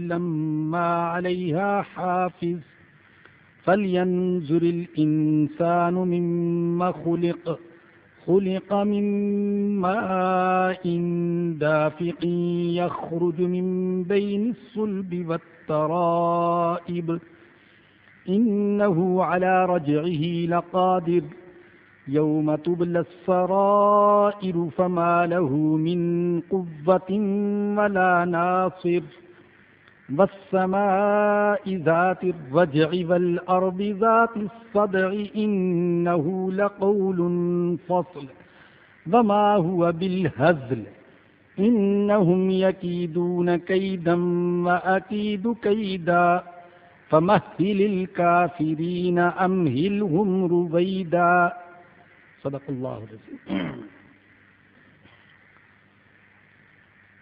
لما عليها حافظ فلينظر الإنسان مما خلق من ماء دافق يخرج من بين الصلب والترائب إنه على رجعه لقادر يوم تبلى السرائر فما له من قوة ولا ناصر والسماء ذات الرجع والأرض ذات الصدع إنه لقول فصل وما هو بالهزل إنهم يكيدون كيدا وأكيد كيدا فمهل الكافرين أمهلهم رويدا صدق اللہ العظیم۔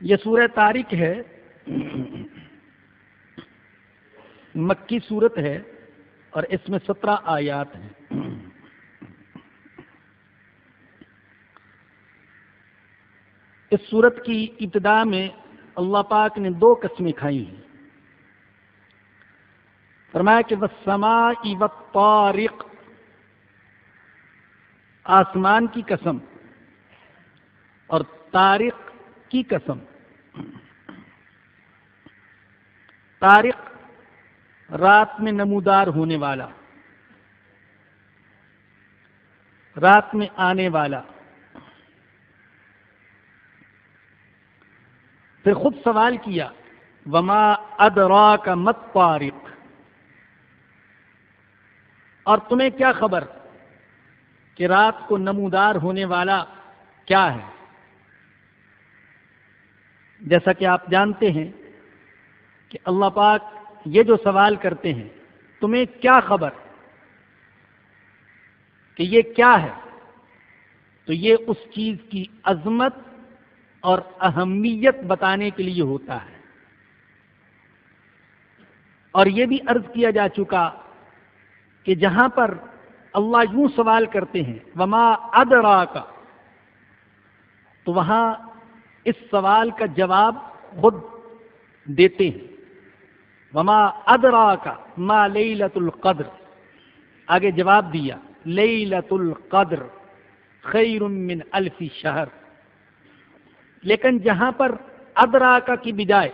یہ سورہ طارق ہے، مکی سورت ہے اور اس میں 17 آیات ہیں۔ اس سورت کی ابتدا میں اللہ پاک نے 2 قسمیں کھائی ہیں۔ فرمایا کہ والسماء والطارق، آسمان کی قسم اور طارق کی قسم۔ طارق رات میں نمودار ہونے والا، رات میں آنے والا۔ پھر خود سوال کیا وما ادراک ما الطارق، اور تمہیں کیا خبر کہ رات کو نمودار ہونے والا کیا ہے؟ جیسا کہ آپ جانتے ہیں کہ اللہ پاک یہ جو سوال کرتے ہیں تمہیں کیا خبر کہ یہ کیا ہے، تو یہ اس چیز کی عظمت اور اہمیت بتانے کے لیے ہوتا ہے۔ اور یہ بھی عرض کیا جا چکا کہ جہاں پر اللہ یوں سوال کرتے ہیں وما ادراک، تو وہاں اس سوال کا جواب خود دیتے ہیں۔ وما ادراک ما لیلۃ القدر، آگے جواب دیا لیلۃ القدر خیر من الف شہر۔ لیکن جہاں پر ادراک کی بجائے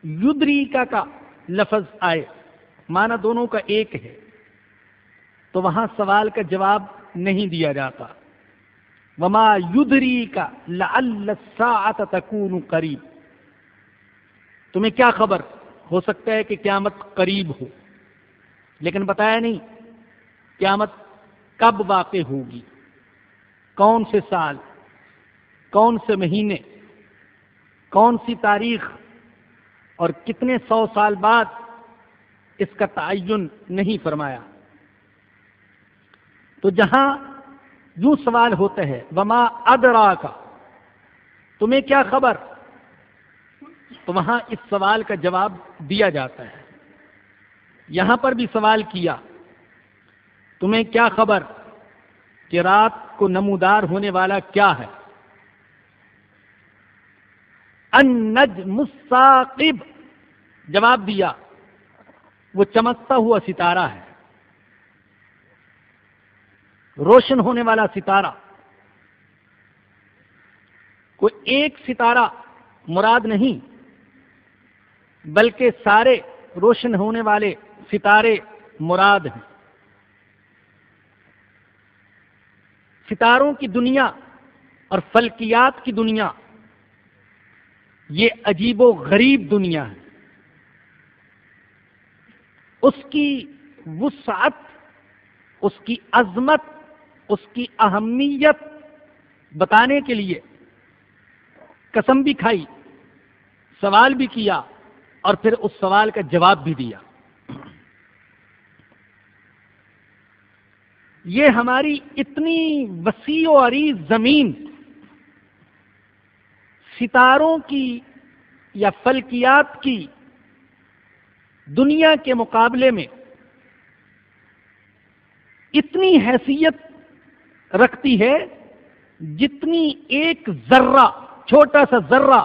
یدریکا کا لفظ آئے، معنی دونوں کا ایک ہے، تو وہاں سوال کا جواب نہیں دیا جاتا۔ وما یدریک لعل الساعۃ تکون قریب، تمہیں کیا خبر، ہو سکتا ہے کہ قیامت قریب ہو، لیکن بتایا نہیں قیامت کب واقع ہوگی، کون سے سال، کون سے مہینے، کون سی تاریخ، اور کتنے 100 سال بعد، اس کا تعین نہیں فرمایا۔ تو جہاں یوں سوال ہوتا ہے وما ادراک، تمہیں کیا خبر، تو وہاں اس سوال کا جواب دیا جاتا ہے۔ یہاں پر بھی سوال کیا تمہیں کیا خبر کہ رات کو نمودار ہونے والا کیا ہے؟ النجم الثاقب، جواب دیا وہ چمکتا ہوا ستارہ ہے، روشن ہونے والا ستارہ۔ کوئی ایک ستارہ مراد نہیں، بلکہ سارے روشن ہونے والے ستارے مراد ہیں۔ ستاروں کی دنیا اور فلکیات کی دنیا یہ عجیب و غریب دنیا ہے۔ اس کی وسعت، اس کی عظمت، اس کی اہمیت بتانے کے لیے قسم بھی کھائی، سوال بھی کیا، اور پھر اس سوال کا جواب بھی دیا۔ یہ ہماری اتنی وسیع و عریض زمین ستاروں کی یا فلکیات کی دنیا کے مقابلے میں اتنی حیثیت رکھتی ہے جتنی ایک ذرہ، چھوٹا سا ذرہ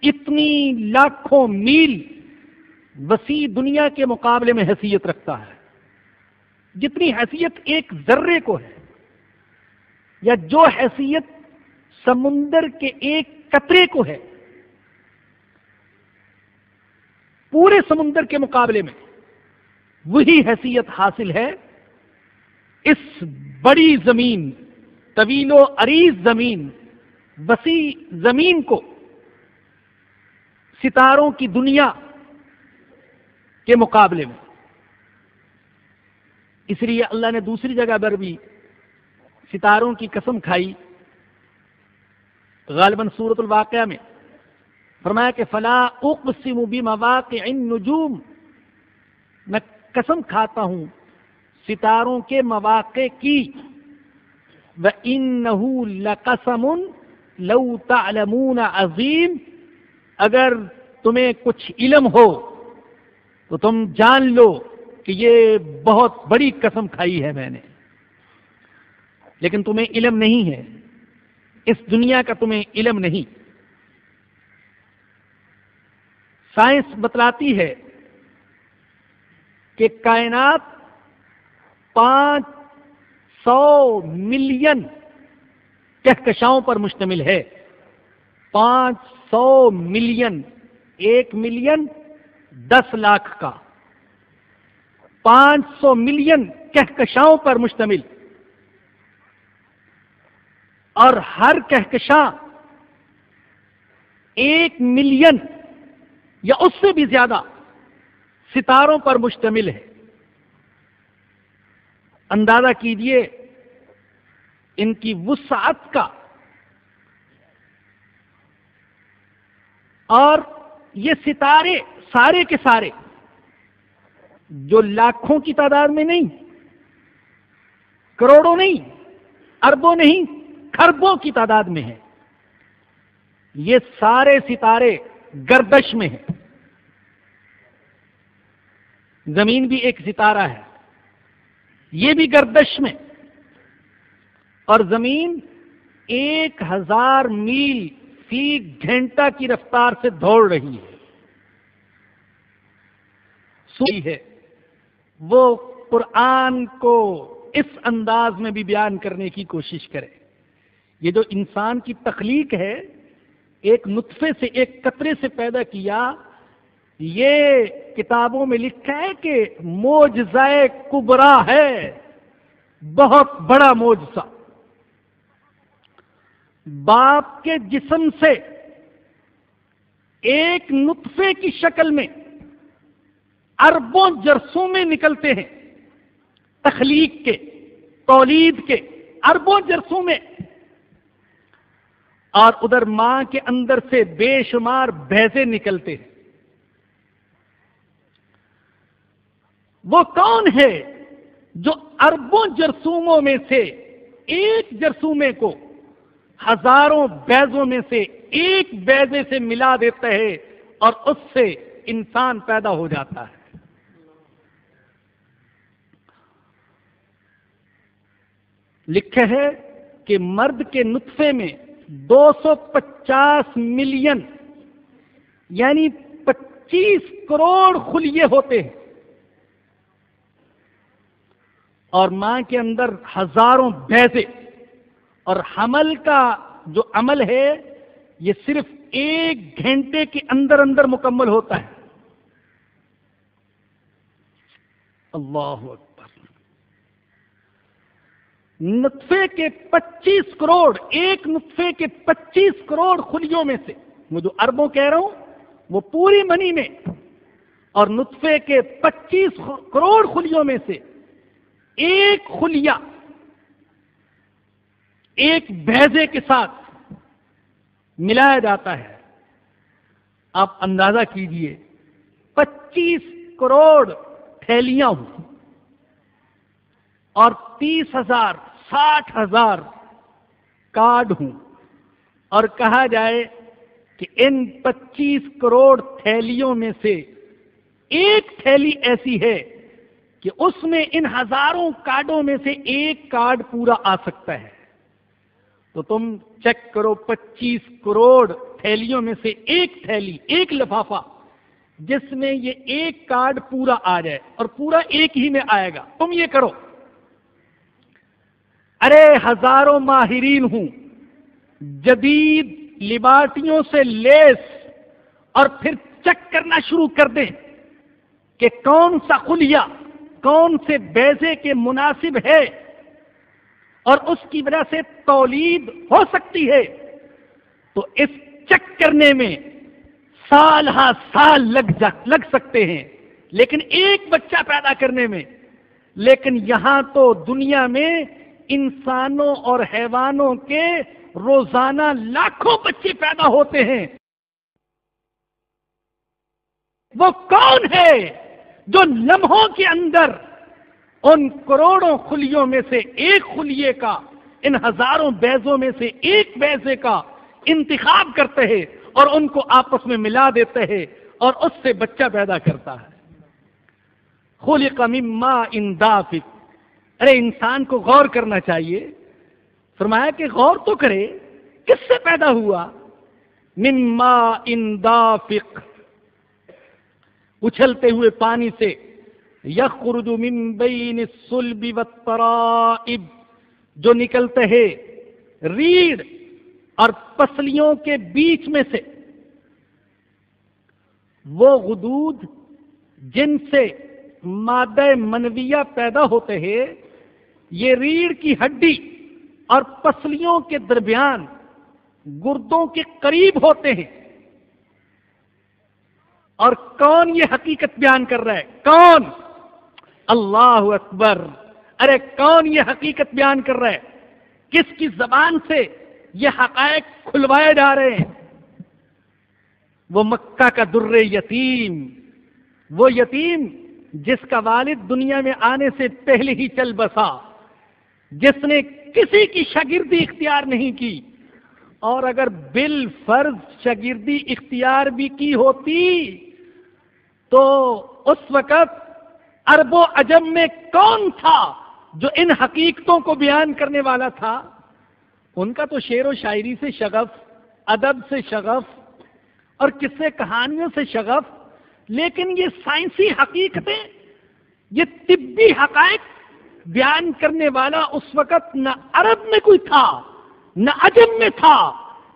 اتنی لاکھوں میل وسیع دنیا کے مقابلے میں حیثیت رکھتا ہے، جتنی حیثیت ایک ذرے کو ہے، یا جو حیثیت سمندر کے ایک قطرے کو ہے، پورے سمندر کے مقابلے میں وہی حیثیت حاصل ہے اس بڑی زمین، طویل و عریض زمین، وسیع زمین کو ستاروں کی دنیا کے مقابلے میں۔ اس لیے اللہ نے دوسری جگہ پر بھی ستاروں کی قسم کھائی، غالباً سورۃ الواقعہ میں فرمایا کہ فلا اقسم بمواقع النجوم، میں قسم کھاتا ہوں ستاروں کے مواقع کی، وَإِنَّهُ لَقَسَمٌ لَوْ تَعْلَمُونَ عَظِيمٌ، اگر تمہیں کچھ علم ہو تو تم جان لو کہ یہ بہت بڑی قسم کھائی ہے میں نے، لیکن تمہیں علم نہیں ہے، اس دنیا کا تمہیں علم نہیں۔ سائنس بتلاتی ہے کہ کائنات 500 ملین کہکشاؤں پر مشتمل ہے، 500 ملین، 1 ملین 10 لاکھ کا، 500 ملین کہکشاؤں پر مشتمل، اور ہر کہکشاں 1 ملین یا اس سے بھی زیادہ ستاروں پر مشتمل ہے۔ اندازہ کیجئے ان کی وسعت کا، اور یہ ستارے سارے کے سارے جو لاکھوں کی تعداد میں نہیں، کروڑوں نہیں، اربوں نہیں، کھربوں کی تعداد میں ہیں، یہ سارے ستارے گردش میں ہیں۔ زمین بھی ایک ستارہ ہے، یہ بھی گردش میں، اور زمین 1000 میل فی گھنٹہ کی رفتار سے دوڑ رہی ہے۔ سوئی ہے وہ قرآن کو اس انداز میں بھی بیان کرنے کی کوشش کرے۔ یہ جو انسان کی تخلیق ہے، ایک نطفے سے، ایک قطرے سے پیدا کیا، یہ کتابوں میں لکھا ہے کہ معجزہ کبریٰ ہے، بہت بڑا معجزہ۔ باپ کے جسم سے ایک نطفے کی شکل میں اربوں جرثومے نکلتے ہیں، تخلیق کے، تولید کے اربوں جرثومے، اور ادھر ماں کے اندر سے بے شمار بھینسیں نکلتے ہیں۔ وہ کون ہے جو اربوں جرثوموں میں سے ایک جرثومے کو ہزاروں بیضوں میں سے ایک بیضے سے ملا دیتا ہے اور اس سے انسان پیدا ہو جاتا ہے؟ لکھا ہے کہ مرد کے نطفے میں 250 ملین یعنی 25 کروڑ خلیے ہوتے ہیں، اور ماں کے اندر ہزاروں بیضے، اور حمل کا جو عمل ہے یہ صرف 1 گھنٹے کے اندر اندر مکمل ہوتا ہے۔ اللہ اکبر! نطفے کے 25 کروڑ، ایک نطفے کے 25 کروڑ خلیوں میں سے، میں جو اربوں کہہ رہا ہوں وہ پوری منی میں، اور نطفے کے 25 کروڑ خلیوں میں سے ایک خلیہ ایک بیضے کے ساتھ ملایا جاتا ہے۔ آپ اندازہ کیجئے 25 کروڑ تھیلیاں ہوں اور 30,000 60,000 کارڈ ہوں، اور کہا جائے کہ ان 25 کروڑ تھیلیوں میں سے ایک تھیلی ایسی ہے کہ اس میں ان ہزاروں کارڈوں میں سے ایک کارڈ پورا آ سکتا ہے، تو تم چیک کرو 25 کروڑ تھیلیوں میں سے ایک تھیلی، ایک لفافہ جس میں یہ ایک کارڈ پورا آ جائے اور پورا ایک ہی میں آئے گا، تم یہ کرو۔ ارے ہزاروں ماہرین ہوں، جدید لیبارٹیوں سے لیس، اور پھر چیک کرنا شروع کر دیں کہ کون سا خلیہ کون سے بیضے کے مناسب ہے اور اس کی وجہ سے تولید ہو سکتی ہے، تو اس چیک کرنے میں سال ہاں سال لگ سکتے ہیں، لیکن ایک بچہ پیدا کرنے میں۔ لیکن یہاں تو دنیا میں انسانوں اور حیوانوں کے روزانہ لاکھوں بچے پیدا ہوتے ہیں۔ وہ کون ہے جو لمحوں کے اندر ان کروڑوں خلیوں میں سے ایک خلیے کا، ان ہزاروں بیضوں میں سے ایک بیضے کا انتخاب کرتے ہیں اور ان کو آپس میں ملا دیتے ہیں اور اس سے بچہ پیدا کرتا ہے؟ خلق من ماء دافق۔ ارے انسان کو غور کرنا چاہیے، فرمایا کہ غور تو کرے کس سے پیدا ہوا؟ من ماء دافق، اچھلتے ہوئے پانی سے، یخرج من بین الصلب والترائب، جو نکلتے ہیں ریڑھ اور پسلیوں کے بیچ میں سے۔ وہ غدود جن سے مادہ منویہ پیدا ہوتے ہیں، یہ ریڑھ کی ہڈی اور پسلیوں کے درمیان گردوں کے قریب ہوتے ہیں۔ اور کون یہ حقیقت بیان کر رہا ہے؟ کون؟ اللہ اکبر! ارے کون یہ حقیقت بیان کر رہا ہے؟ کس کی زبان سے یہ حقائق کھلوائے جا رہے ہیں؟ وہ مکہ کا در یتیم، وہ یتیم جس کا والد دنیا میں آنے سے پہلے ہی چل بسا، جس نے کسی کی شاگردی اختیار نہیں کی، اور اگر بالفرض شاگردی اختیار بھی کی ہوتی تو اس وقت عرب و عجم میں کون تھا جو ان حقیقتوں کو بیان کرنے والا تھا؟ ان کا تو شعر و شاعری سے شغف، ادب سے شغف اور قصے کہانیوں سے شغف، لیکن یہ سائنسی حقیقتیں، یہ طبی حقائق بیان کرنے والا اس وقت نہ عرب میں کوئی تھا نہ عجم میں تھا۔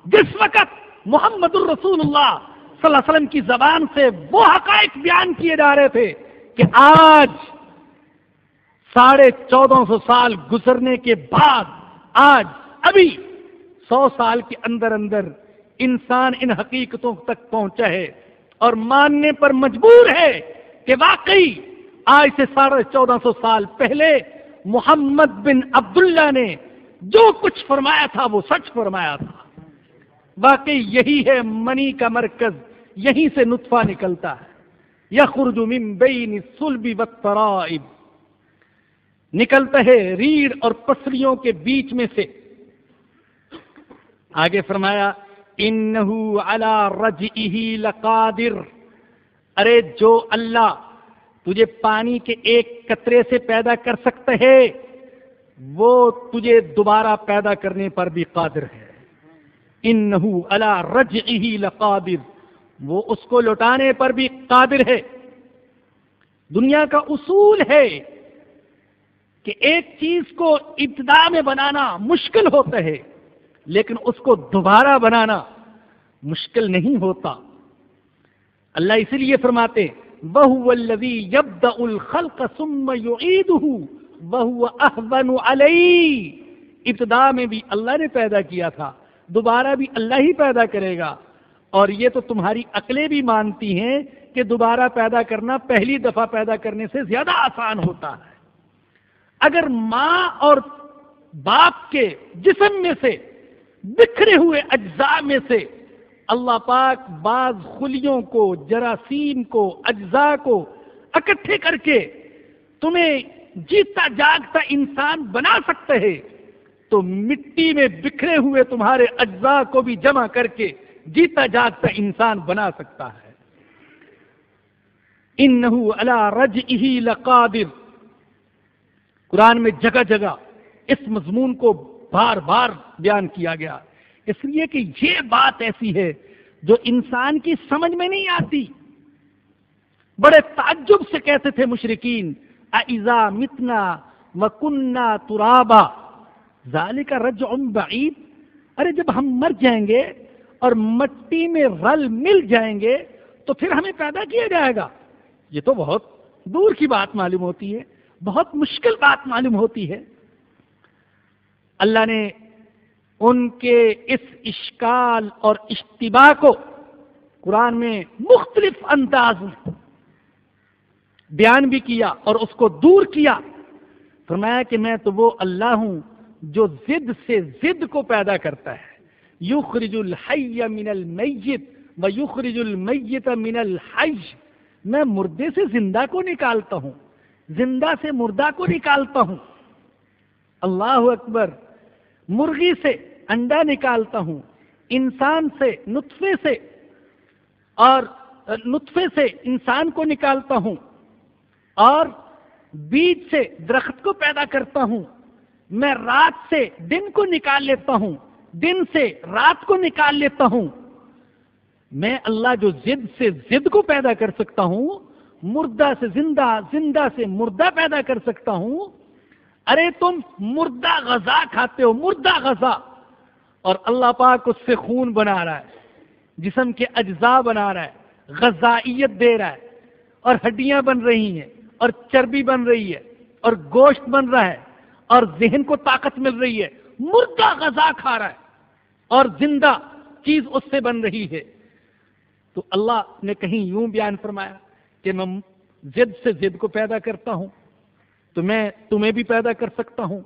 جس وقت محمد الرسول اللہ صلی اللہ علیہ وسلم کی زبان سے وہ حقائق بیان کیے جا رہے تھے کہ آج 1450 سال گزرنے کے بعد، آج ابھی 100 سال کے اندر اندر انسان ان حقیقتوں تک پہنچا ہے اور ماننے پر مجبور ہے کہ واقعی آج سے 1450 سال پہلے محمد بن عبداللہ نے جو کچھ فرمایا تھا وہ سچ فرمایا تھا۔ واقعی یہی ہے منی کا مرکز، یہیں سے نطفہ نکلتا ہے۔ یخرج من بین الصلب والترائب، نکلتا ہے ریڑھ اور پسلیوں کے بیچ میں سے۔ آگے فرمایا انہ علی رجعہ لقادر، ارے جو اللہ تجھے پانی کے ایک قطرے سے پیدا کر سکتے ہے وہ تجھے دوبارہ پیدا کرنے پر بھی قادر ہے۔ انہ علی رجعہ لقادر، وہ اس کو لوٹانے پر بھی قادر ہے۔ دنیا کا اصول ہے کہ ایک چیز کو ابتدا میں بنانا مشکل ہوتا ہے، لیکن اس کو دوبارہ بنانا مشکل نہیں ہوتا۔ اللہ اسی لیے فرماتے وَهُوَ الَّذِي يَبْدَأُ الْخَلْقَ ثُمَّ يُعِيدُهُ وَهُوَ أَهْوَنُ عَلَيْهِ، ابتدا میں بھی اللہ نے پیدا کیا تھا، دوبارہ بھی اللہ ہی پیدا کرے گا۔ اور یہ تو تمہاری عقلیں بھی مانتی ہیں کہ دوبارہ پیدا کرنا پہلی دفعہ پیدا کرنے سے زیادہ آسان ہوتا ہے۔ اگر ماں اور باپ کے جسم میں سے بکھرے ہوئے اجزاء میں سے اللہ پاک بعض خلیوں کو، جراثیم کو، اجزاء کو اکٹھے کر کے تمہیں جیتا جاگتا انسان بنا سکتے ہیں، تو مٹی میں بکھرے ہوئے تمہارے اجزاء کو بھی جمع کر کے جیتا جاگتا انسان بنا سکتا ہے۔ انہ علی رجعہ لقادر، قرآن میں جگہ جگہ اس مضمون کو بار بار بیان کیا گیا، اس لیے کہ یہ بات ایسی ہے جو انسان کی سمجھ میں نہیں آتی. بڑے تعجب سے کہتے تھے مشرکین اَإِذَا مِتْنَا وَكُنَّا تُرَابًا ذَلِكَ رَجْعٌ بَعِيدٌ. ارے جب ہم مر جائیں گے اور مٹی میں رل مل جائیں گے تو پھر ہمیں پیدا کیا جائے گا. یہ تو بہت دور کی بات معلوم ہوتی ہے، بہت مشکل بات معلوم ہوتی ہے. اللہ نے ان کے اس اشکال اور اشتباہ کو قرآن میں مختلف انداز میں بیان بھی کیا اور اس کو دور کیا. فرمایا کہ میں تو وہ اللہ ہوں جو ضد سے ضد کو پیدا کرتا ہے. یخرج الحی من المیت ویخرج المیت من الحی. میں مردے سے زندہ کو نکالتا ہوں، زندہ سے مردہ کو نکالتا ہوں. اللہ اکبر. مرغی سے انڈا نکالتا ہوں، انسان سے نطفے سے، اور نطفے سے انسان کو نکالتا ہوں، اور بیج سے درخت کو پیدا کرتا ہوں. میں رات سے دن کو نکال لیتا ہوں، دن سے رات کو نکال لیتا ہوں. میں اللہ جو ضد سے ضد کو پیدا کر سکتا ہوں، مردہ سے زندہ، زندہ سے مردہ پیدا کر سکتا ہوں. ارے تم مردہ غذا کھاتے ہو، مردہ غذا، اور اللہ پاک اس سے خون بنا رہا ہے، جسم کے اجزاء بنا رہا ہے، غذائیت دے رہا ہے، اور ہڈیاں بن رہی ہیں، اور چربی بن رہی ہے، اور گوشت بن رہا ہے، اور ذہن کو طاقت مل رہی ہے. مردہ غذا کھا رہا ہے اور زندہ چیز اس سے بن رہی ہے. تو اللہ نے کہیں یوں بیان فرمایا کہ میں ضد سے ضد کو پیدا کرتا ہوں تو میں تمہیں بھی پیدا کر سکتا ہوں.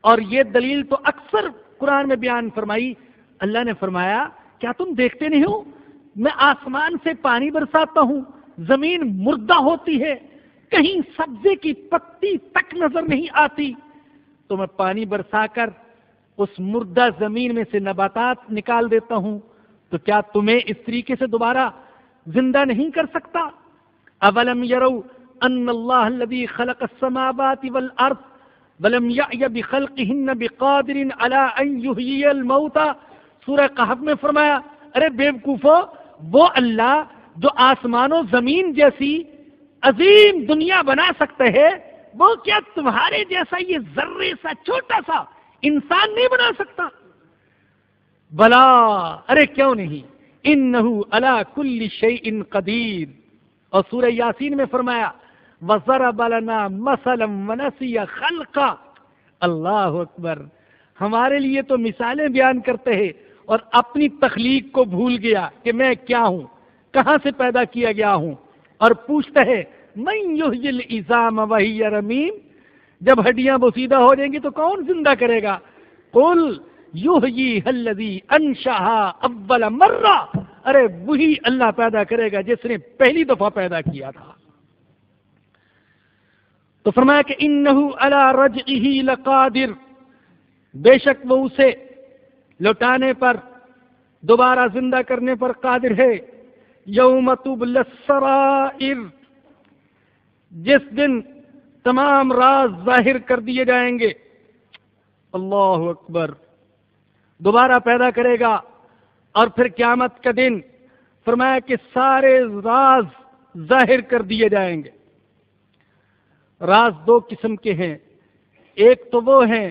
اور یہ دلیل تو اکثر قرآن میں بیان فرمائی. اللہ نے فرمایا کیا تم دیکھتے نہیں ہو میں آسمان سے پانی برساتا ہوں، زمین مردہ ہوتی ہے، کہیں سبزے کی پتی تک نظر نہیں آتی، تو میں پانی برسا کر اس مردہ زمین میں سے نباتات نکال دیتا ہوں. تو کیا تمہیں اس طریقے سے دوبارہ زندہ نہیں کر سکتا؟ اولم یروا ان اللہ الذی خلق السماوات والارض ولم یعی بخلقہن بقادر علی ان یحیی الموتى. سورہ کہف میں فرمایا ارے بیوقوفو، وہ اللہ جو آسمان و زمین جیسی عظیم دنیا بنا سکتے ہے، وہ کیا تمہارے جیسا یہ ذرے سا چھوٹا سا انسان نہیں بنا سکتا؟ بلا، ارے کیوں نہیں، انہ علی کل شیء قدیر. اور سورہ یاسین میں فرمایا وَضَرَبَ لَنَا مَثَلًا وَنَسِیَ خَلْقًا. اللہ اکبر. ہمارے لیے تو مثالیں بیان کرتے ہیں اور اپنی تخلیق کو بھول گیا کہ میں کیا ہوں، کہاں سے پیدا کیا گیا ہوں. اور پوچھتا ہے مَن یحیی العظام وہی رمیم. جب ہڈیاں بوسیدہ ہو جائیں گی تو کون زندہ کرے گا؟ قل یحییھا الذی انشأھا اول مرہ. ارے وہی اللہ پیدا کرے گا جس نے پہلی دفعہ پیدا کیا تھا. تو فرمایا کہ انہ علی رجعہ لقادر. بے شک وہ اسے لوٹانے پر، دوبارہ زندہ کرنے پر قادر ہے. یوم تبلی السرائر. جس دن تمام راز ظاہر کر دیے جائیں گے. اللہ اکبر. دوبارہ پیدا کرے گا اور پھر قیامت کا دن فرمایا کہ سارے راز ظاہر کر دیے جائیں گے. راز دو قسم کے ہیں. ایک تو وہ ہیں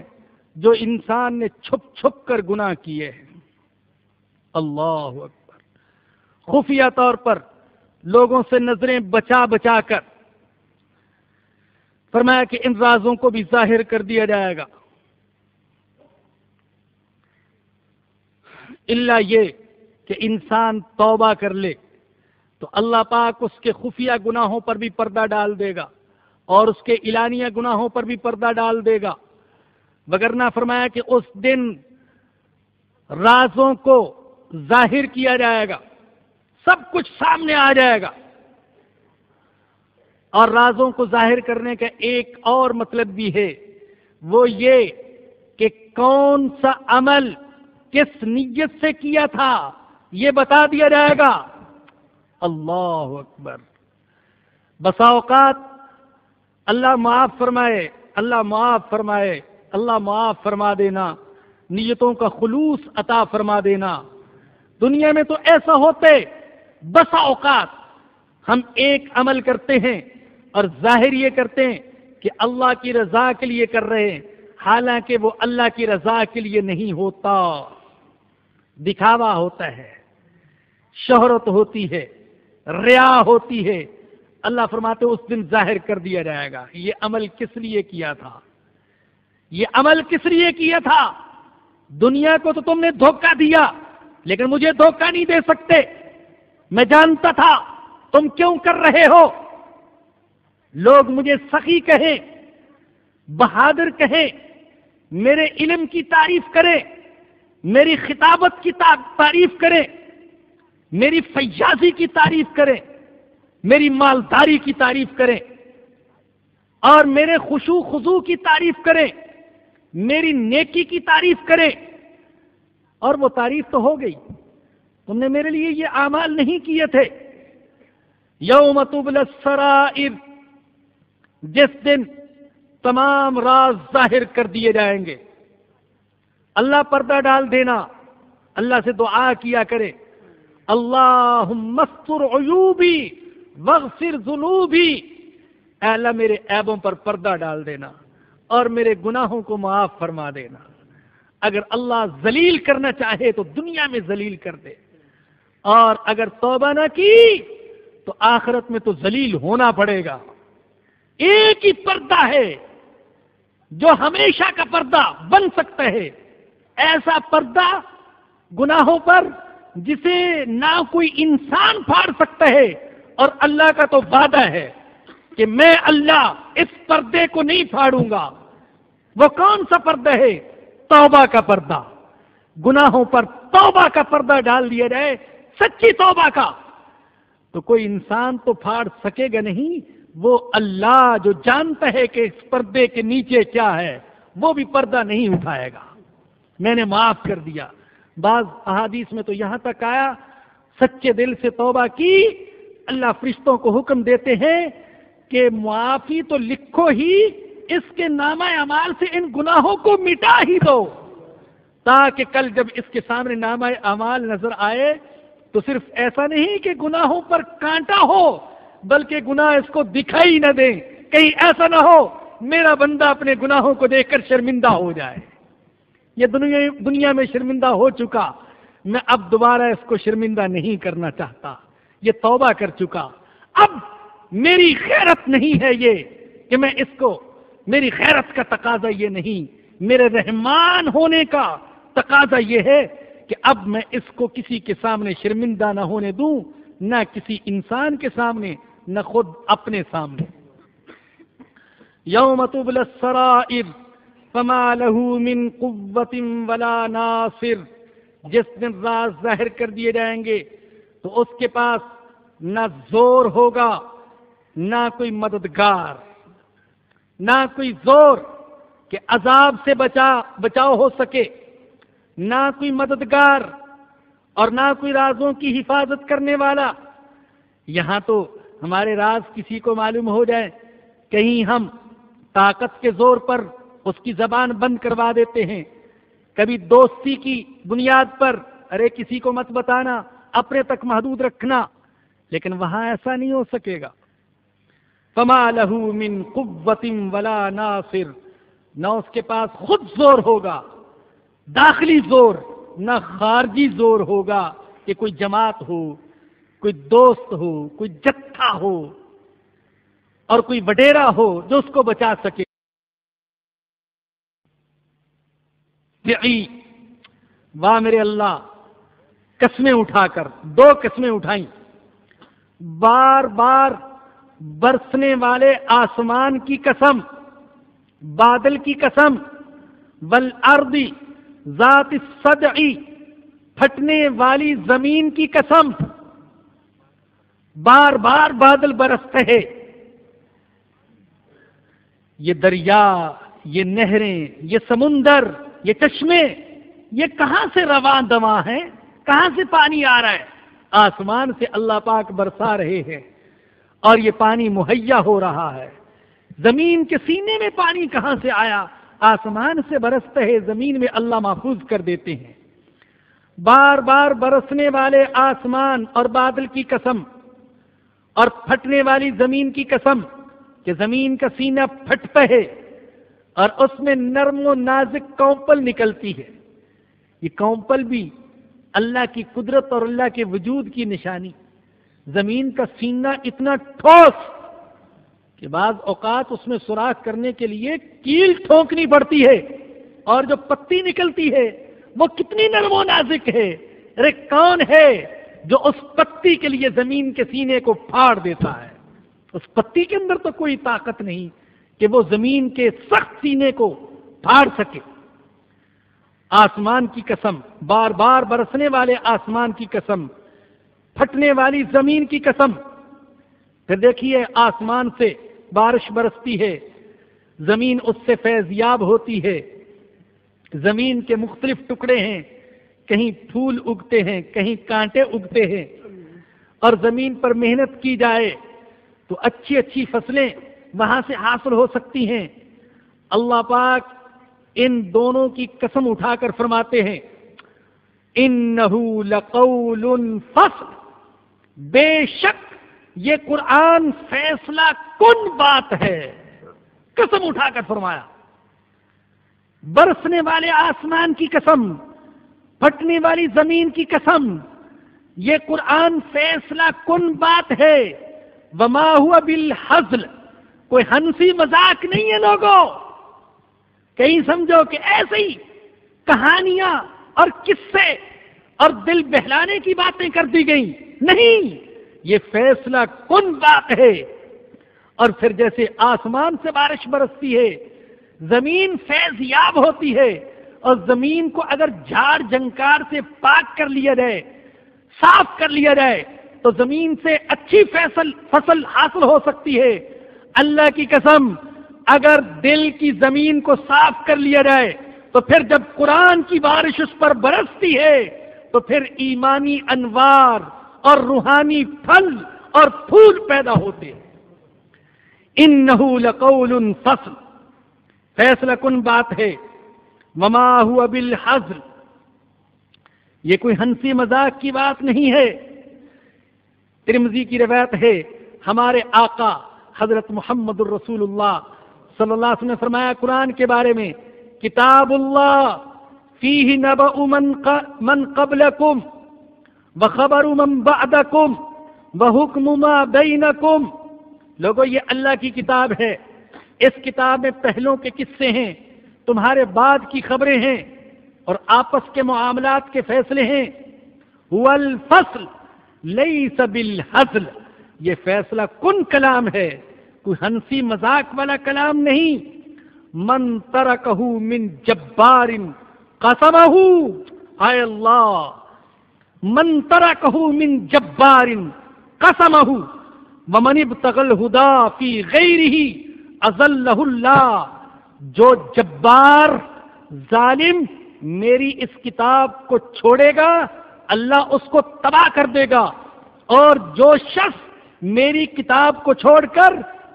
جو انسان نے چھپ چھپ کر گناہ کیے ہیں. اللہ اکبر. خفیہ طور پر لوگوں سے نظریں بچا بچا کر فرمایا کہ ان رازوں کو بھی ظاہر کر دیا جائے گا. الا یہ کہ انسان توبہ کر لے تو اللہ پاک اس کے خفیہ گناہوں پر بھی پردہ ڈال دے گا اور اس کے اعلانیہ گناہوں پر بھی پردہ ڈال دے گا. وگرنہ فرمایا کہ اس دن رازوں کو ظاہر کیا جائے گا، سب کچھ سامنے آ جائے گا. اور رازوں کو ظاہر کرنے کا ایک اور مطلب بھی ہے، وہ یہ کہ کون سا عمل کس نیت سے کیا تھا یہ بتا دیا جائے گا. اللہ اکبر. بسا اوقات اللہ معاف فرمائے، اللہ معاف فرمائے، اللہ معاف فرما دینا، نیتوں کا خلوص عطا فرما دینا. دنیا میں تو ایسا ہوتے بسا اوقات ہم ایک عمل کرتے ہیں اور ظاہر یہ کرتے ہیں کہ اللہ کی رضا کے لیے کر رہے ہیں، حالانکہ وہ اللہ کی رضا کے لیے نہیں ہوتا، دکھاوا ہوتا ہے، شہرت ہوتی ہے، ریا ہوتی ہے۔ اللہ فرماتے اس دن ظاہر کر دیا جائے گا یہ عمل کس لیے کیا تھا، یہ عمل کس لیے کیا تھا۔ دنیا کو تو تم نے دھوکہ دیا، لیکن مجھے دھوکہ نہیں دے سکتے، میں جانتا تھا تم کیوں کر رہے ہو۔ لوگ مجھے سخی کہیں، بہادر کہیں، میرے علم کی تعریف کریں، میری خطابت کی تعریف کریں، میری فیاضی کی تعریف کریں، میری مالداری کی تعریف کریں، اور میرے خشوع خضوع کی تعریف کریں، میری نیکی کی تعریف کریں، اور وہ تعریف تو ہو گئی، تم نے میرے لیے یہ اعمال نہیں کیے تھے۔ یوم تبلی السرائر، جس دن تمام راز ظاہر کر دیے جائیں گے۔ اللہ پردہ ڈال دینا، اللہ سے دعا کیا کرے، اللہم استر عیوبی واغفر ذنوبی، اے اللہ میرے عیبوں پر پردہ ڈال دینا اور میرے گناہوں کو معاف فرما دینا۔ اگر اللہ ذلیل کرنا چاہے تو دنیا میں ذلیل کر دے، اور اگر توبہ نہ کی تو آخرت میں تو ذلیل ہونا پڑے گا۔ ایک ہی پردہ ہے جو ہمیشہ کا پردہ بن سکتا ہے، ایسا پردہ گناہوں پر جسے نہ کوئی انسان پھاڑ سکتا ہے، اور اللہ کا تو وعدہ ہے کہ میں اللہ اس پردے کو نہیں پھاڑوں گا۔ وہ کون سا پردہ ہے؟ توبہ کا پردہ۔ گناہوں پر توبہ کا پردہ ڈال دیا جائے، سچی توبہ کا، تو کوئی انسان تو پھاڑ سکے گا نہیں، وہ اللہ جو جانتا ہے کہ اس پردے کے نیچے کیا ہے، وہ بھی پردہ نہیں اٹھائے گا۔ میں نے معاف کر دیا۔ بعض احادیث میں تو یہاں تک آیا، سچے دل سے توبہ کی، اللہ فرشتوں کو حکم دیتے ہیں کہ معافی تو لکھو ہی، اس کے نامہ اعمال سے ان گناہوں کو مٹا ہی دو، تاکہ کل جب اس کے سامنے نامہ اعمال نظر آئے تو صرف ایسا نہیں کہ گناہوں پر کانٹا ہو، بلکہ گناہ اس کو دکھائی نہ دیں، کہیں ایسا نہ ہو میرا بندہ اپنے گناہوں کو دیکھ کر شرمندہ ہو جائے۔ یہ دنیا میں شرمندہ ہو چکا، میں اب دوبارہ اس کو شرمندہ نہیں کرنا چاہتا، یہ توبہ کر چکا۔ اب میری خیرت نہیں ہے یہ کہ میں اس کو، میری خیرت کا تقاضا یہ نہیں، میرے رحمان ہونے کا تقاضا یہ ہے کہ اب میں اس کو کسی کے سامنے شرمندہ نہ ہونے دوں، نہ کسی انسان کے سامنے، نہ خود اپنے سامنے۔ یوم تبلی السرائر فما له من قوت ولا ناصر، جس دن راز ظاہر کر دیے جائیں گے تو اس کے پاس نہ زور ہوگا، نہ کوئی مددگار، نہ کوئی زور کہ عذاب سے بچاؤ ہو سکے، نہ کوئی مددگار، اور نہ کوئی رازوں کی حفاظت کرنے والا۔ یہاں تو ہمارے راز کسی کو معلوم ہو جائے، کہیں ہم طاقت کے زور پر اس کی زبان بند کروا دیتے ہیں، کبھی دوستی کی بنیاد پر، ارے کسی کو مت بتانا، اپنے تک محدود رکھنا، لیکن وہاں ایسا نہیں ہو سکے گا۔ فما له من قوت ولا ناصر، نہ اس کے پاس خود زور ہوگا، داخلی زور، نہ خارجی زور ہوگا کہ کوئی جماعت ہو، کوئی دوست ہو، کوئی جتھا ہو، اور کوئی وڈیرا ہو جو اس کو بچا سکے۔ واہ میرے اللہ، قسمیں اٹھا کر، دو قسمیں اٹھائیں، بار بار برسنے والے آسمان کی قسم، بادل کی قسم، والارض ذات الصدع، پھٹنے والی زمین کی قسم، بار بار بادل برستے ہیں۔ یہ دریا، یہ نہریں، یہ سمندر، یہ چشمے، یہ کہاں سے رواں دواں ہیں؟ کہاں سے پانی آ رہا ہے؟ آسمان سے اللہ پاک برسا رہے ہیں، اور یہ پانی مہیا ہو رہا ہے۔ زمین کے سینے میں پانی کہاں سے آیا؟ آسمان سے برستا ہے، زمین میں اللہ محفوظ کر دیتے ہیں۔ بار بار برسنے والے آسمان اور بادل کی قسم اور پھٹنے والی زمین کی قسم کہ زمین کا سینہ پھٹ پہے اور اس میں نرم و نازک کونپل نکلتی ہے. یہ کونپل بھی اللہ کی قدرت اور اللہ کے وجود کی نشانی. زمین کا سینہ اتنا ٹھوس کہ بعض اوقات اس میں سوراخ کرنے کے لیے کیل ٹھونکنی پڑتی ہے، اور جو پتی نکلتی ہے وہ کتنی نرم و نازک ہے. ارے کون ہے جو اس پتی کے لیے زمین کے سینے کو پھاڑ دیتا ہے؟ اس پتی کے اندر تو کوئی طاقت نہیں کہ وہ زمین کے سخت سینے کو پھاڑ سکے. آسمان کی قسم، بار بار برسنے والے آسمان کی قسم، پھٹنے والی زمین کی قسم. پھر دیکھیے آسمان سے بارش برستی ہے، زمین اس سے فیضیاب ہوتی ہے. زمین کے مختلف ٹکڑے ہیں، کہیں پھول اگتے ہیں، کہیں کانٹے اگتے ہیں، اور زمین پر محنت کی جائے تو اچھی اچھی فصلیں وہاں سے حاصل ہو سکتی ہیں. اللہ پاک ان دونوں کی قسم اٹھا کر فرماتے ہیں انہو لقول فصل، بے شک یہ قرآن فیصلہ کن بات ہے. قسم اٹھا کر فرمایا. برسنے والے آسمان کی قسم، پھٹنے والی زمین کی قسم، یہ قرآن فیصلہ کن بات ہے. وما ہوا بالہزل، کوئی ہنسی مذاق نہیں ہے. لوگوں کہیں سمجھو کہ ایسے ہی کہانیاں اور قصے اور دل بہلانے کی باتیں کر دی گئیں. نہیں، یہ فیصلہ کن بات ہے. اور پھر جیسے آسمان سے بارش برستی ہے، زمین فیض یاب ہوتی ہے، اور زمین کو اگر جھاڑ جھنکار سے پاک کر لیا جائے، صاف کر لیا جائے، تو زمین سے اچھی فصل حاصل ہو سکتی ہے. اللہ کی قسم، اگر دل کی زمین کو صاف کر لیا جائے تو پھر جب قرآن کی بارش اس پر برستی ہے تو پھر ایمانی انوار اور روحانی پھل اور پھول پیدا ہوتے ہیں. انہو لقول فصل، فیصلہ کن بات ہے. وما ہوا بالحزل، یہ کوئی ہنسی مذاق کی بات نہیں ہے. ترمذی کی روایت ہے، ہمارے آقا حضرت محمد الرسول اللہ صلی اللہ علیہ وسلم نے فرمایا قرآن کے بارے میں، کتاب اللہ فیہ نبأ من قبلکم وخبر من بعدکم وحکم ما بینکم. لوگوں یہ اللہ کی کتاب ہے، اس کتاب میں پہلوں کے قصے ہیں، تمہارے بعد کی خبریں ہیں، اور آپس کے معاملات کے فیصلے ہیں. هو الفصل لیس بالحزل، یہ فیصلہ کن کلام ہے، کوئی ہنسی مذاق والا کلام نہیں. من ترکہ من جبار قسمہ، اے اللہ، من ترکہ من جبار قسمہ ومن ابتغى الہدى فی غیرہ اذلہ اللہ. جو جبار ظالم میری اس کتاب کو چھوڑے گا اللہ اس کو تباہ کر دے گا، اور جو شخص میری کتاب کو چھوڑ کر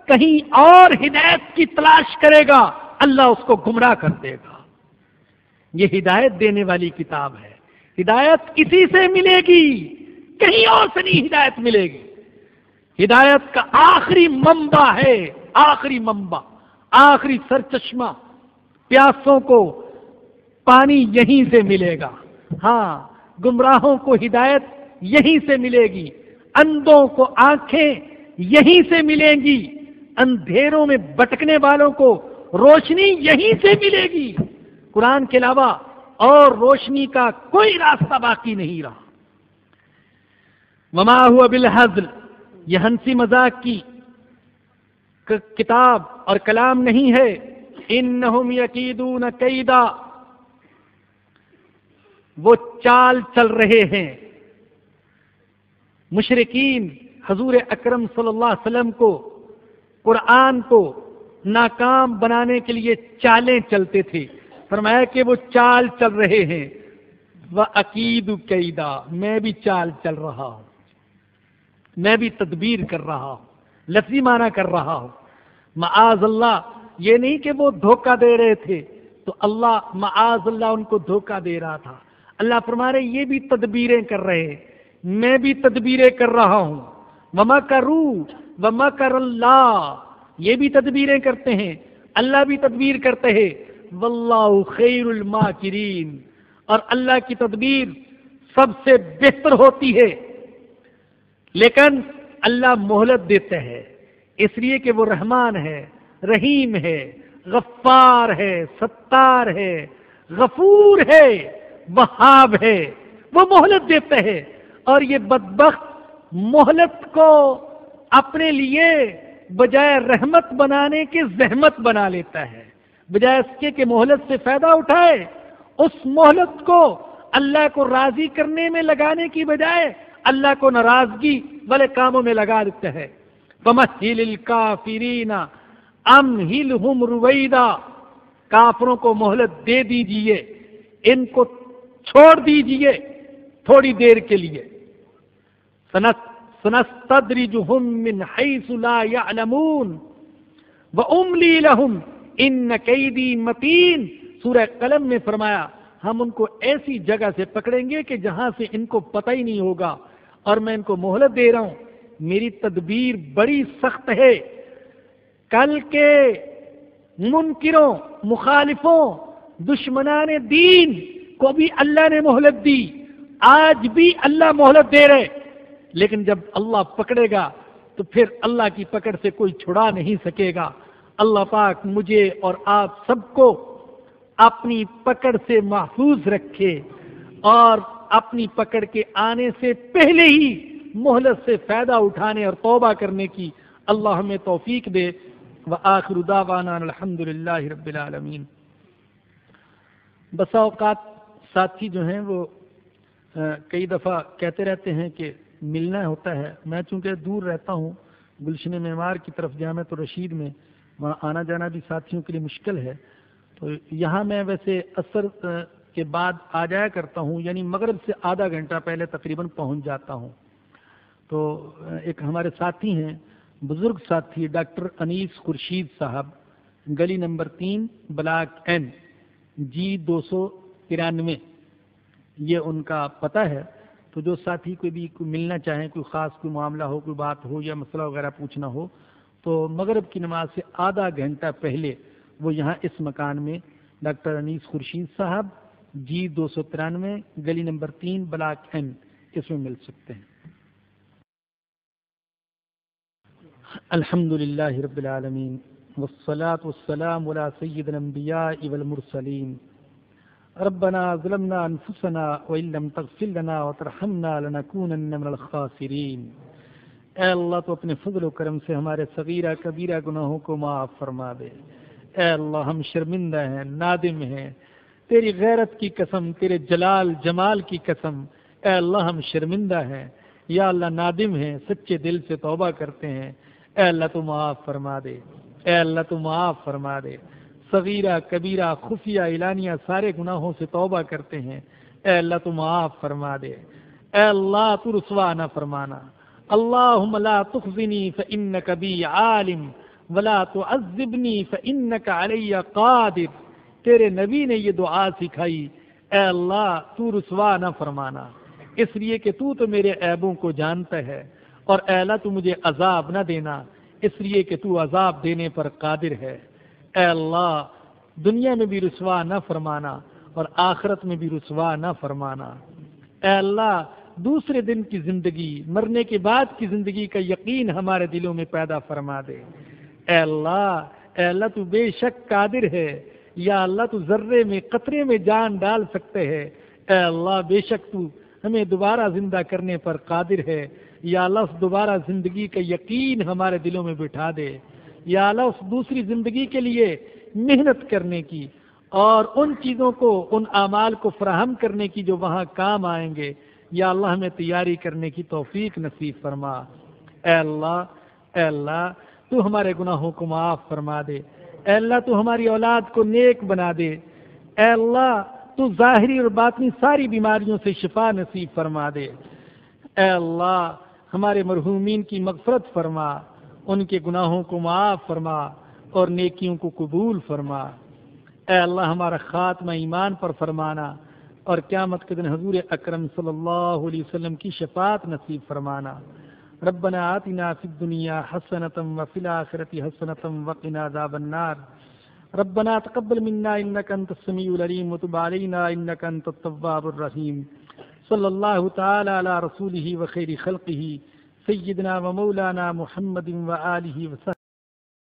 کہیں اور ہدایت کی تلاش کرے گا اللہ اس کو گمراہ کر دے گا. یہ ہدایت دینے والی کتاب ہے. ہدایت اسی سے ملے گی، کہیں اور سے نہیں ہدایت ملے گی. ہدایت کا آخری منبع ہے، آخری منبع، آخری سرچشمہ. پیاسوں کو پانی یہیں سے ملے گا. ہاں، گمراہوں کو ہدایت یہیں سے ملے گی، اندھوں کو آنکھیں یہیں سے ملیں گی، اندھیروں میں بھٹکنے والوں کو روشنی یہیں سے ملے گی. قرآن کے علاوہ اور روشنی کا کوئی راستہ باقی نہیں رہا. وما ہوا بالحزل، یہ ہنسی مذاق کی کتاب اور کلام نہیں ہے. انہم یکیدون کیدا، وہ چال چل رہے ہیں. مشرکین حضور اکرم صلی اللہ علیہ وسلم کو، قرآن کو ناکام بنانے کے لیے چالیں چلتے تھے. فرمایا کہ وہ چال چل رہے ہیں. وَأَكِيدُ كَيْدًا، میں بھی چال چل رہا ہوں، میں بھی تدبیر کر رہا ہوں، لفظی معنی کر رہا ہوں. معاذ اللہ، یہ نہیں کہ وہ دھوکہ دے رہے تھے تو اللہ معاذ اللہ ان کو دھوکہ دے رہا تھا. اللہ فرما رہے یہ بھی تدبیریں کر رہے ہیں، میں بھی تدبیریں کر رہا ہوں. وَمَكَرُوا وَمَكَرَ اللَّهُ، یہ بھی تدبیریں کرتے ہیں، اللہ بھی تدبیر کرتے ہیں. وَاللَّهُ خَيْرُ الْمَاكِرِينَ، اور اللہ کی تدبیر سب سے بہتر ہوتی ہے. لیکن اللہ مہلت دیتا ہے اس لیے کہ وہ رحمان ہے، رحیم ہے، غفار ہے، ستار ہے، غفور ہے، وہاب ہے. وہ مہلت دیتا ہے، اور یہ بدبخت مہلت کو اپنے لیے بجائے رحمت بنانے کے زحمت بنا لیتا ہے. بجائے اس کے کہ مہلت سے فائدہ اٹھائے، اس مہلت کو اللہ کو راضی کرنے میں لگانے کی بجائے اللہ کو ناراضگی والے کاموں میں لگا دیتا ہے. فَمَهِّلِ الْكَافِرِينَ أَمْهِلْهُمْ رُوَيْدًا، کافروں کو مہلت دے دیجئے، ان کو چھوڑ دیجئے تھوڑی دیر کے لیے. سَنَسْتَدْرِجُهُمْ مِنْ حَيْثُ لَا يَعْلَمُونَ وَأُمْلِي لَهُمْ إِنَّ كَيْدِي مَتِينٌ. سورہ قلم میں فرمایا ہم ان کو ایسی جگہ سے پکڑیں گے کہ جہاں سے ان کو پتہ ہی نہیں ہوگا، اور میں ان کو مہلت دے رہا ہوں، میری تدبیر بڑی سخت ہے. کل کے منکروں، مخالفوں، دشمنان دین کو بھی اللہ نے مہلت دی، آج بھی اللہ مہلت دے رہے. لیکن جب اللہ پکڑے گا تو پھر اللہ کی پکڑ سے کوئی چھڑا نہیں سکے گا. اللہ پاک مجھے اور آپ سب کو اپنی پکڑ سے محفوظ رکھے، اور اپنی پکڑ کے آنے سے پہلے ہی مہلت سے فائدہ اٹھانے اور توبہ کرنے کی اللہ ہمیں توفیق دے. وآخر دعوانا الحمد للہ رب العالمین. بسا اوقات ساتھی جو ہیں وہ کئی دفعہ کہتے رہتے ہیں کہ ملنا ہوتا ہے. میں چونکہ دور رہتا ہوں گلشن معمار کی طرف جامعۃ الرشید میں، وہاں آنا جانا بھی ساتھیوں کے لیے مشکل ہے. تو یہاں میں ویسے عصر کے بعد آ جایا کرتا ہوں، یعنی مغرب سے آدھا گھنٹہ پہلے تقریباً پہنچ جاتا ہوں. تو ایک ہمارے ساتھی ہیں، بزرگ ساتھی ڈاکٹر انیس خورشید صاحب، گلی نمبر 3 بلاک این جی 293، یہ ان کا پتہ ہے. تو جو ساتھی کوئی بھی ملنا چاہیں، کوئی خاص کوئی معاملہ ہو، کوئی بات ہو یا مسئلہ وغیرہ پوچھنا ہو، تو مغرب کی نماز سے آدھا گھنٹہ پہلے وہ یہاں اس مکان میں ڈاکٹر انیس خورشید صاحب جی 293 گلی نمبر 3 بلاک این اس میں مل سکتے ہیں. الحمد للہ رب العالمین والصلاة والسلام علی سید الانبیاء والمرسلین. ربنا ظلمنا انفسنا وان لم تغفر لنا وترحمنا لنکونن من الخاسرین. اے اللہ تو اپنے فضل و کرم سے ہمارے صغیرہ کبیرہ گناہوں کو معاف فرما دے. اے اللہ ہم شرمندہ ہیں، نادم ہیں، تیری غیرت کی قسم، تیرے جلال جمال کی قسم، اے اللہ ہم شرمندہ ہیں، یا اللہ نادم ہیں، سچے دل سے توبہ کرتے ہیں. اے اللہ تو معاف فرما دے، اے اللہ تو معاف فرما دے. صغیرہ کبیرہ خفیہ اعلانیہ سارے گناہوں سے توبہ کرتے ہیں. اے اللہ تو معاف فرما دے. اے اللہ تو رسوا نہ فرمانا. اللہم لا تخزنی فإنک بی عالم ولا تعذبنی فإنک علی قادر. تیرے نبی نے یہ دعا سکھائی، اے اللہ تو رسوا نہ فرمانا، اس لیے کہ تو میرے عیبوں کو جانتا ہے، اور اے اللہ تو مجھے عذاب نہ دینا اس لیے کہ تو عذاب دینے پر قادر ہے. اے اللہ دنیا میں بھی رسوا نہ فرمانا اور آخرت میں بھی رسوا نہ فرمانا. اے اللہ دوسرے دن کی زندگی، مرنے کے بعد کی زندگی کا یقین ہمارے دلوں میں پیدا فرما دے. اے اللہ تو بے شک قادر ہے، یا اللہ تو ذرے میں قطرے میں جان ڈال سکتے ہے. اے اللہ بے شک تو ہمیں دوبارہ زندہ کرنے پر قادر ہے. یا اللہ اس دوبارہ زندگی کا یقین ہمارے دلوں میں بٹھا دے. یا اللہ اس دوسری زندگی کے لیے محنت کرنے کی اور ان چیزوں کو، ان اعمال کو فراہم کرنے کی جو وہاں کام آئیں گے، یا اللہ ہمیں تیاری کرنے کی توفیق نصیب فرما. اے اللہ تو ہمارے گناہوں کو معاف فرما دے. اے اللہ تو ہماری اولاد کو نیک بنا دے. اے اللہ تو ظاہری اور باطنی ساری بیماریوں سے شفا نصیب فرما دے. اے اللہ ہمارے مرحومین کی مغفرت فرما، ان کے گناہوں کو معاف فرما اور نیکیوں کو قبول فرما. اے اللہ ہمارا خاتمہ ایمان پر فرمانا. اور قیامت کے دن حضور اکرم صلی اللہ علیہ وسلم کی شفاعت نصیب فرمانا۔ ربنا آتنا فی الدنیا حسنۃ وفی الآخرۃ حسنۃ وقنا عذاب النار۔ ربنا تقبل منا انك انت السميع العليم وتب علينا انك انت التواب الرحيم۔ صلی اللہ تعالی علی رسولہ وخیر خلقہ سیدنا و مولانا محمد و آلہ وصحبہ